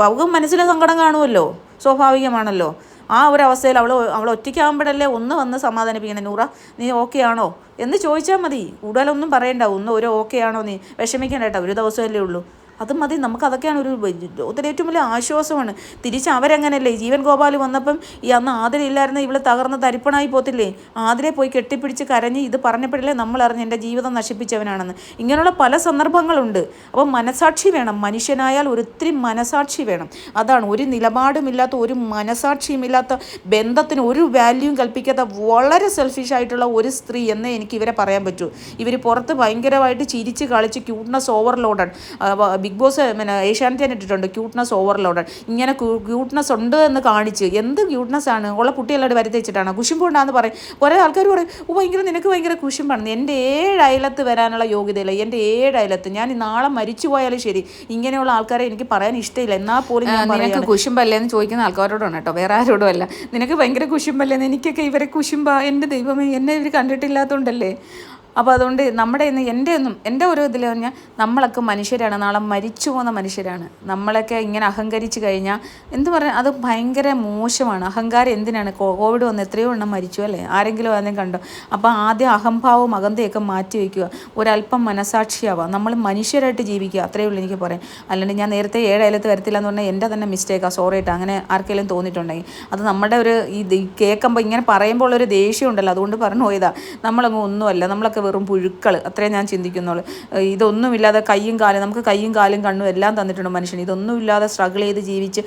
അവൾക്ക് മനസ്സിലെ സങ്കടം കാണുമല്ലോ, സ്വാഭാവികമാണല്ലോ. ആ ഒരു അവസ്ഥയിൽ അവൾ ഒറ്റയ്ക്കാകുമ്പോഴല്ലേ ഒന്ന് വന്ന് സമാധാനിപ്പിക്കണം. നൂറ, നീ ഓക്കെ ആണോ എന്ന് ചോദിച്ചാൽ മതി. കൂടുതലൊന്നും പറയണ്ട. ഒരു ഓക്കെ ആണോ, നീ വിഷമിക്കണ്ട കേട്ടോ, ഒരു ദിവസമല്ലേ ഉള്ളൂ, അത് മതി. നമുക്ക് അതൊക്കെയാണ് ഒരു ഏറ്റവും വലിയ ആശ്വാസമാണ്. തിരിച്ച് അവരങ്ങനെയല്ലേ, ജീവൻ ഗോപാൽ വന്നപ്പം ഈ അന്ന് ആതിരയില്ലായിരുന്ന ഇവൾ തകർന്ന് തരിപ്പണായി പോത്തില്ലേ. ആതിരെ പോയി കെട്ടിപ്പിടിച്ച് കരഞ്ഞ് ഇത് പറഞ്ഞപ്പോഴല്ലേ നമ്മൾ അറിഞ്ഞ് എൻ്റെ ജീവിതം നശിപ്പിച്ചവനാണെന്ന്. ഇങ്ങനെയുള്ള പല സന്ദർഭങ്ങളുണ്ട്. അപ്പം മനസാക്ഷി വേണം. മനുഷ്യനായാൽ ഒത്തിരി മനസാക്ഷി വേണം. അതാണ് ഒരു നിലപാടുമില്ലാത്ത, ഒരു മനസാക്ഷിയുമില്ലാത്ത, ബന്ധത്തിന് ഒരു വാല്യൂയും കൽപ്പിക്കാത്ത വളരെ സെൽഫിഷായിട്ടുള്ള ഒരു സ്ത്രീ എന്നേ എനിക്ക് ഇവരെ പറയാൻ പറ്റൂ. ഇവർ പുറത്ത് ഭയങ്കരമായിട്ട് ചിരിച്ച് കളിച്ച് ക്യൂട്ട്നെസ് ഓവർലോഡാണ്. ബിഗ് ബോസ് പിന്നെ ഏഷ്യാനെറ്റ് ഇട്ടിട്ടുണ്ട് ക്യൂട്ട്നെസ് ഓവർലോഡ്. ഇങ്ങനെ ക്യൂട്ട്നെസ് ഉണ്ട് എന്ന് കാണിച്ച്, എന്ത് ക്യൂട്ട്നെസ് ആണ് ഉള്ള കുട്ടികളോട് വരുത്തി വെച്ചിട്ടാണ്. കുശുമ്പുണ്ടാന്ന് പറയും. കുറേ ആൾക്കാർ പറയും, നിനക്ക് ഭയങ്കര കുശുമ്പാണ്. എൻ്റെ 7 അയലത്ത് വരാനുള്ള യോഗ്യതയില്ല. എൻ്റെ 7 അയലത്ത് ഞാൻ നാളെ മരിച്ചു പോയാലും ശരി, ഇങ്ങനെയുള്ള ആൾക്കാരെ എനിക്ക് പറയാൻ ഇഷ്ടമില്ല. എന്നാൽ പോലും നിനക്ക് കുശുമ്പല്ലേ എന്ന് ചോദിക്കുന്ന ആൾക്കാരോടാണ് കേട്ടോ, വേറെ ആരോടും അല്ല. നിനക്ക് ഭയങ്കര കുശുമ്പല്ലേന്ന്. എനിക്കൊക്കെ ഇവരെ കുശുമ്പാ, എൻ്റെ ദൈവമേ, എന്നെ ഇവർ കണ്ടിട്ടില്ലാത്തതുകൊണ്ടല്ലേ. അപ്പോൾ അതുകൊണ്ട് എൻ്റെ ഒരു ഇതിൽ പറഞ്ഞാൽ നമ്മളൊക്കെ മനുഷ്യരാണ്, നാളെ മരിച്ചു പോകുന്ന മനുഷ്യരാണ്. നമ്മളൊക്കെ ഇങ്ങനെ അഹങ്കരിച്ച് കഴിഞ്ഞാൽ എന്ത് പറയാൻ, അത് ഭയങ്കര മോശമാണ്. അഹങ്കാരം എന്തിനാണ്? കോവിഡ് വന്ന് എത്രയോ എണ്ണം മരിച്ചു അല്ലേ, ആരെങ്കിലും ആദ്യം കണ്ടോ? അപ്പോൾ ആദ്യം അഹംഭാവവും അകന്തയൊക്കെ മാറ്റി വയ്ക്കുക, ഒരല്പം മനസാക്ഷിയാവുക, നമ്മൾ മനുഷ്യരായിട്ട് ജീവിക്കുക, അത്രയേ ഉള്ളൂ എനിക്ക് പറയാം. അല്ലാണ്ട് ഞാൻ നേരത്തെ 7 അയലത്ത് വരത്തില്ല എന്ന് പറഞ്ഞാൽ എൻ്റെ തന്നെ മിസ്റ്റേക്കാണ്, സോറി ആയിട്ട്. അങ്ങനെ ആർക്കെങ്കിലും തോന്നിയിട്ടുണ്ടെങ്കിൽ അത് നമ്മുടെ ഒരു ഇത് കേൾക്കുമ്പോൾ ഇങ്ങനെ പറയുമ്പോൾ ഒരു ദേഷ്യം ഉണ്ടല്ലോ, അതുകൊണ്ട് പറഞ്ഞു പോയതാ. നമ്മളങ്ങ് ഒന്നുമല്ല, നമ്മളൊക്കെ വെറും പുഴുക്കൾ, അത്രേ ഞാൻ ചിന്തിക്കുന്നുള്ളൂ. ഇതൊന്നുമില്ലാതെ നമുക്ക് കയ്യും കാലും കണ്ണും എല്ലാം തന്നിട്ടുണ്ട് മനുഷ്യൻ. ഇതൊന്നുമില്ലാതെ സ്ട്രഗിൾ ചെയ്ത് ജീവിച്ച്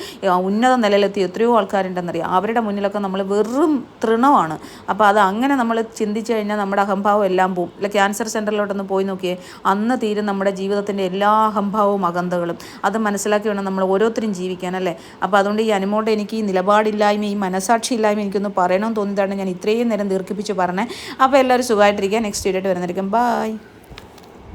ഉന്നത നിലയിലെത്തി എത്രയോ ആൾക്കാരുണ്ടെന്നറിയാം. അവരുടെ മുന്നിലൊക്കെ നമ്മൾ വെറും തൃണമാണ്. അപ്പോൾ അത് അങ്ങനെ നമ്മൾ ചിന്തിച്ചു കഴിഞ്ഞാൽ നമ്മുടെ അഹംഭാവം എല്ലാം പോവും. അല്ല, ക്യാൻസർ സെൻ്ററിലോട്ടൊന്ന് പോയി നോക്കിയേ, അന്ന് തീരും നമ്മുടെ ജീവിതത്തിൻ്റെ എല്ലാ അഹംഭാവവും അകന്തകളും. അത് മനസ്സിലാക്കി വേണം നമ്മൾ ഓരോരുത്തരും ജീവിക്കാനല്ലേ. അപ്പോൾ അതുകൊണ്ട് ഈ അനുമോളുടെ എനിക്ക് ഈ നിലപാടില്ലായ്മ, ഈ മനസാക്ഷി ഇല്ലായ്മ എനിക്കൊന്ന് പറയണമെന്ന് തോന്നിയതാണ് ഞാൻ ഇത്രയും നേരം ദീർഘിപ്പിച്ച് പറഞ്ഞത്. അപ്പോൾ എല്ലാവരും സുഖമായിട്ടിരിക്കുക. നെക്സ്റ്റ് വീഡിയോ വരുന്നതായിരിക്കും. ബൈ.